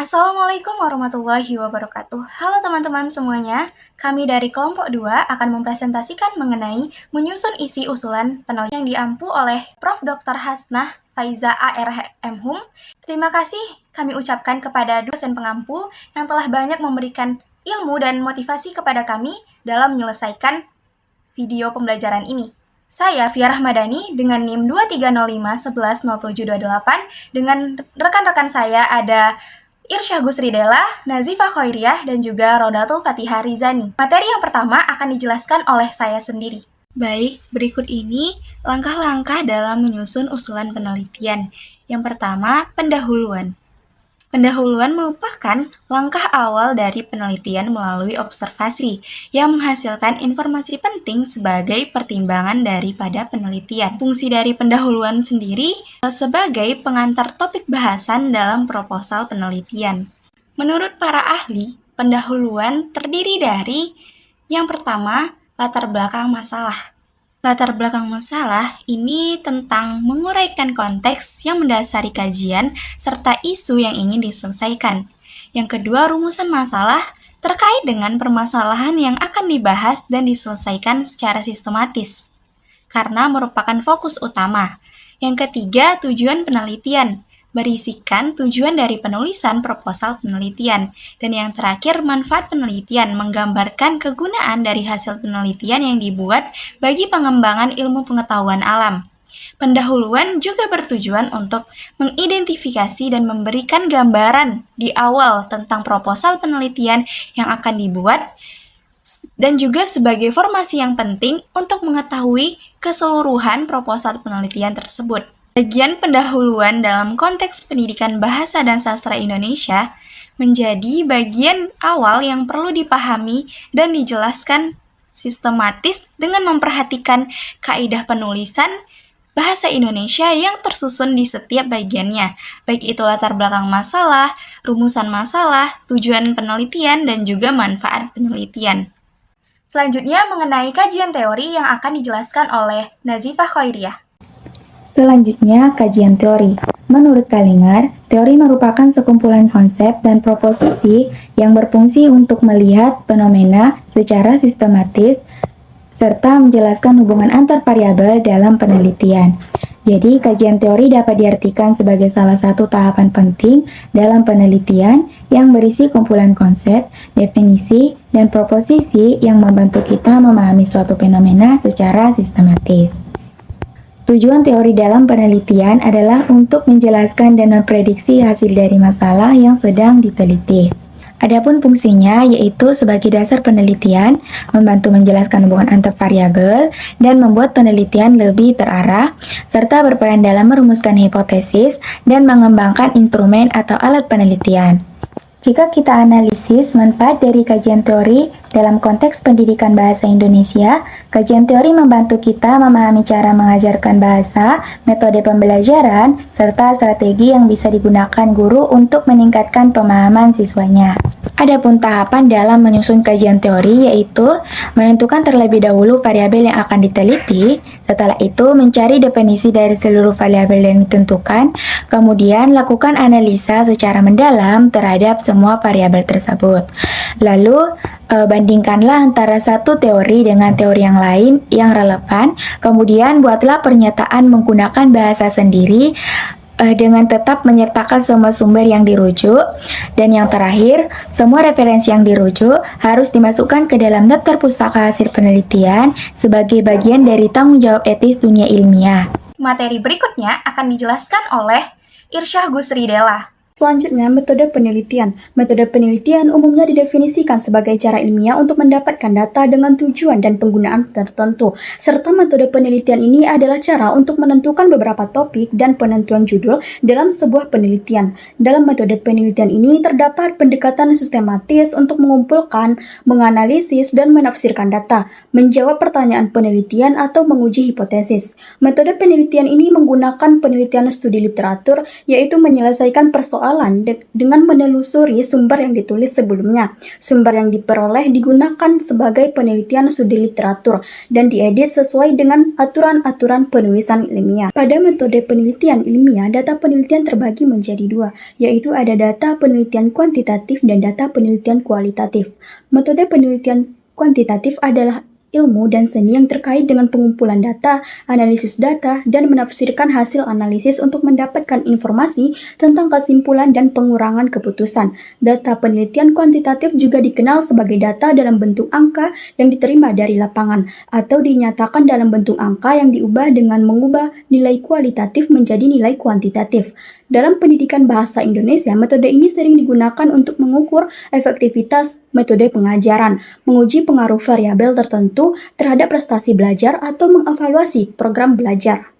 Assalamualaikum warahmatullahi wabarakatuh. Halo teman-teman semuanya, kami dari kelompok 2 akan mempresentasikan mengenai menyusun isi usulan penelitian yang diampu oleh Prof. Dr. Hasnah Faiza ARMHum. Terima kasih kami ucapkan kepada dosen pengampu yang telah banyak memberikan ilmu dan motivasi kepada kami dalam menyelesaikan video pembelajaran ini. Saya Fia Rahmadani dengan NIM 2305110728 dengan rekan-rekan saya ada Irsyah Gusridela, Nazifah Khoiriyah, dan juga Rodatul Fatihah Rizani. Materi yang pertama akan dijelaskan oleh saya sendiri. Baik, berikut ini langkah-langkah dalam menyusun usulan penelitian. Yang pertama, pendahuluan. Pendahuluan merupakan langkah awal dari penelitian melalui observasi yang menghasilkan informasi penting sebagai pertimbangan daripada penelitian. Fungsi dari pendahuluan sendiri sebagai pengantar topik bahasan dalam proposal penelitian. Menurut para ahli, pendahuluan terdiri dari yang pertama, latar belakang masalah. Latar belakang masalah ini tentang menguraikan konteks yang mendasari kajian serta isu yang ingin diselesaikan. Yang kedua, rumusan masalah terkait dengan permasalahan yang akan dibahas dan diselesaikan secara sistematis, karena merupakan fokus utama. Yang ketiga, tujuan penelitian, berisikan tujuan dari penulisan proposal penelitian. Dan yang terakhir, manfaat penelitian, menggambarkan kegunaan dari hasil penelitian yang dibuat bagi pengembangan ilmu pengetahuan alam. Pendahuluan juga bertujuan untuk mengidentifikasi dan memberikan gambaran di awal tentang proposal penelitian yang akan dibuat, dan juga sebagai formasi yang penting untuk mengetahui keseluruhan proposal penelitian tersebut. Bagian pendahuluan dalam konteks pendidikan bahasa dan sastra Indonesia menjadi bagian awal yang perlu dipahami dan dijelaskan sistematis dengan memperhatikan kaidah penulisan bahasa Indonesia yang tersusun di setiap bagiannya, baik itu latar belakang masalah, rumusan masalah, tujuan penelitian, dan juga manfaat penelitian. Selanjutnya mengenai kajian teori yang akan dijelaskan oleh Nazifah Khoiriyah. Selanjutnya, kajian teori. Menurut Kalinger, teori merupakan sekumpulan konsep dan proposisi yang berfungsi untuk melihat fenomena secara sistematis serta menjelaskan hubungan antar variabel dalam penelitian. Jadi, kajian teori dapat diartikan sebagai salah satu tahapan penting dalam penelitian yang berisi kumpulan konsep, definisi, dan proposisi yang membantu kita memahami suatu fenomena secara sistematis. Tujuan teori dalam penelitian adalah untuk menjelaskan dan memprediksi hasil dari masalah yang sedang diteliti. Adapun fungsinya yaitu sebagai dasar penelitian, membantu menjelaskan hubungan antar variabel dan membuat penelitian lebih terarah, serta berperan dalam merumuskan hipotesis dan mengembangkan instrumen atau alat penelitian. Jika kita analisis manfaat dari kajian teori dalam konteks pendidikan bahasa Indonesia, kajian teori membantu kita memahami cara mengajarkan bahasa, metode pembelajaran, serta strategi yang bisa digunakan guru untuk meningkatkan pemahaman siswanya. Adapun tahapan dalam menyusun kajian teori yaitu menentukan terlebih dahulu variabel yang akan diteliti, setelah itu mencari definisi dari seluruh variabel yang ditentukan, kemudian lakukan analisa secara mendalam terhadap semua variabel tersebut. Lalu bandingkanlah antara satu teori dengan teori yang lain yang relevan, kemudian buatlah pernyataan menggunakan bahasa sendiri dengan tetap menyertakan semua sumber yang dirujuk. Dan yang terakhir, semua referensi yang dirujuk harus dimasukkan ke dalam daftar pustaka hasil penelitian sebagai bagian dari tanggung jawab etis dunia ilmiah. Materi berikutnya akan dijelaskan oleh Irsyah Gusridela. Selanjutnya, metode penelitian. Metode penelitian umumnya didefinisikan sebagai cara ilmiah untuk mendapatkan data dengan tujuan dan penggunaan tertentu. Serta metode penelitian ini adalah cara untuk menentukan beberapa topik dan penentuan judul dalam sebuah penelitian. Dalam metode penelitian ini terdapat pendekatan sistematis untuk mengumpulkan, menganalisis, dan menafsirkan data, menjawab pertanyaan penelitian atau menguji hipotesis. Metode penelitian ini menggunakan penelitian studi literatur, yaitu menyelesaikan persoalan persoalan dengan menelusuri sumber yang ditulis sebelumnya. Sumber yang diperoleh digunakan sebagai penelitian studi literatur dan diedit sesuai dengan aturan-aturan penulisan ilmiah. Pada metode penelitian ilmiah, data penelitian terbagi menjadi dua, yaitu ada data penelitian kuantitatif dan data penelitian kualitatif. Metode penelitian kuantitatif adalah ilmu dan seni yang terkait dengan pengumpulan data, analisis data, dan menafsirkan hasil analisis untuk mendapatkan informasi tentang kesimpulan dan pengurangan keputusan. Data penelitian kuantitatif juga dikenal sebagai data dalam bentuk angka yang diterima dari lapangan, atau dinyatakan dalam bentuk angka yang diubah dengan mengubah nilai kualitatif menjadi nilai kuantitatif. Dalam pendidikan bahasa Indonesia, metode ini sering digunakan untuk mengukur efektivitas metode pengajaran, menguji pengaruh variabel tertentu terhadap prestasi belajar atau mengevaluasi program belajar.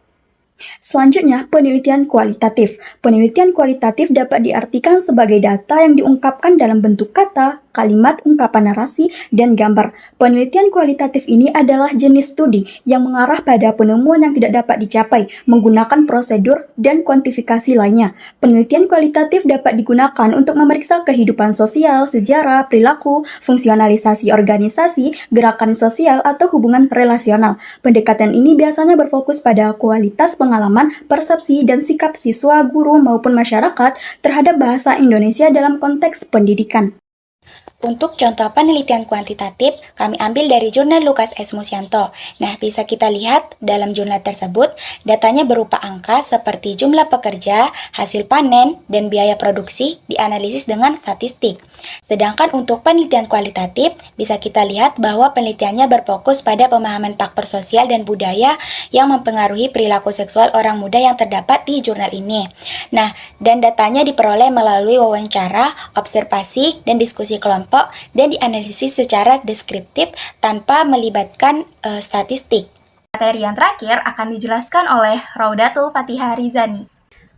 Selanjutnya, penelitian kualitatif. Penelitian kualitatif dapat diartikan sebagai data yang diungkapkan dalam bentuk kata, kalimat, ungkapan narasi, dan gambar. Penelitian kualitatif ini adalah jenis studi yang mengarah pada penemuan yang tidak dapat dicapai menggunakan prosedur dan kuantifikasi lainnya. Penelitian kualitatif dapat digunakan untuk memeriksa kehidupan sosial, sejarah, perilaku, fungsionalisasi organisasi, gerakan sosial, atau hubungan relasional. Pendekatan ini biasanya berfokus pada kualitas pengalaman, persepsi, dan sikap siswa, guru, maupun masyarakat terhadap bahasa Indonesia dalam konteks pendidikan. Untuk contoh penelitian kuantitatif, kami ambil dari jurnal Lukas S. Musyanto. Nah, bisa kita lihat dalam jurnal tersebut, datanya berupa angka seperti jumlah pekerja, hasil panen, dan biaya produksi dianalisis dengan statistik. Sedangkan untuk penelitian kualitatif, bisa kita lihat bahwa penelitiannya berfokus pada pemahaman faktor sosial dan budaya yang mempengaruhi perilaku seksual orang muda yang terdapat di jurnal ini. Nah, dan datanya diperoleh melalui wawancara, observasi, dan diskusi kelompok, dan dianalisis secara deskriptif tanpa melibatkan statistik. Materi yang terakhir akan dijelaskan oleh Raudatul Fatihah Rizani.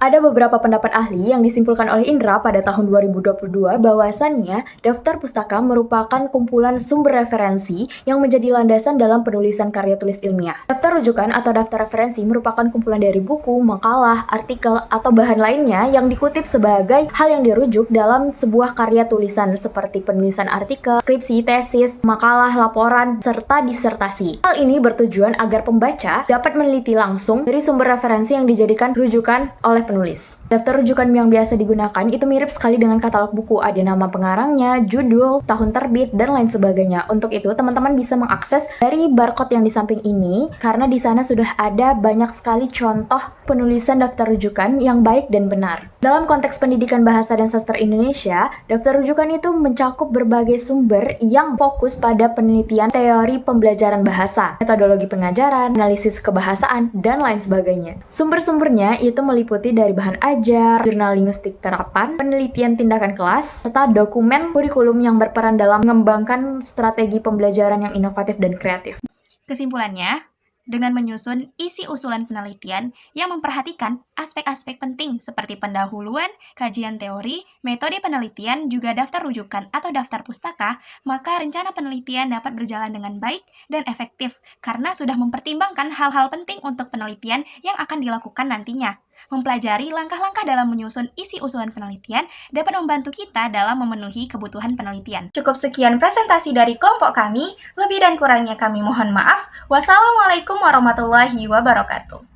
Ada beberapa pendapat ahli yang disimpulkan oleh Indra pada tahun 2022 bahwasannya daftar pustaka merupakan kumpulan sumber referensi yang menjadi landasan dalam penulisan karya tulis ilmiah. Daftar rujukan atau daftar referensi merupakan kumpulan dari buku, makalah, artikel, atau bahan lainnya yang dikutip sebagai hal yang dirujuk dalam sebuah karya tulisan seperti penulisan artikel, skripsi, tesis, makalah, laporan, serta disertasi. Hal ini bertujuan agar pembaca dapat meneliti langsung dari sumber referensi yang dijadikan rujukan oleh penulis. Daftar rujukan yang biasa digunakan itu mirip sekali dengan katalog buku, ada nama pengarangnya, judul, tahun terbit, dan lain sebagainya. Untuk itu, teman-teman bisa mengakses dari barcode yang di samping ini, karena di sana sudah ada banyak sekali contoh penulisan daftar rujukan yang baik dan benar. Dalam konteks pendidikan bahasa dan sastra Indonesia, daftar rujukan itu mencakup berbagai sumber yang fokus pada penelitian teori pembelajaran bahasa, metodologi pengajaran, analisis kebahasaan, dan lain sebagainya. Sumber-sumbernya itu meliputi dari bahan ajar, jurnal linguistik terapan, penelitian tindakan kelas, serta dokumen kurikulum yang berperan dalam mengembangkan strategi pembelajaran yang inovatif dan kreatif. Kesimpulannya, dengan menyusun isi usulan penelitian yang memperhatikan aspek-aspek penting seperti pendahuluan, kajian teori, metode penelitian, juga daftar rujukan atau daftar pustaka, maka rencana penelitian dapat berjalan dengan baik dan efektif karena sudah mempertimbangkan hal-hal penting untuk penelitian yang akan dilakukan nantinya. Mempelajari langkah-langkah dalam menyusun isi usulan penelitian dapat membantu kita dalam memenuhi kebutuhan penelitian. Cukup sekian presentasi dari kelompok kami, lebih dan kurangnya kami mohon maaf. Wassalamualaikum warahmatullahi wabarakatuh.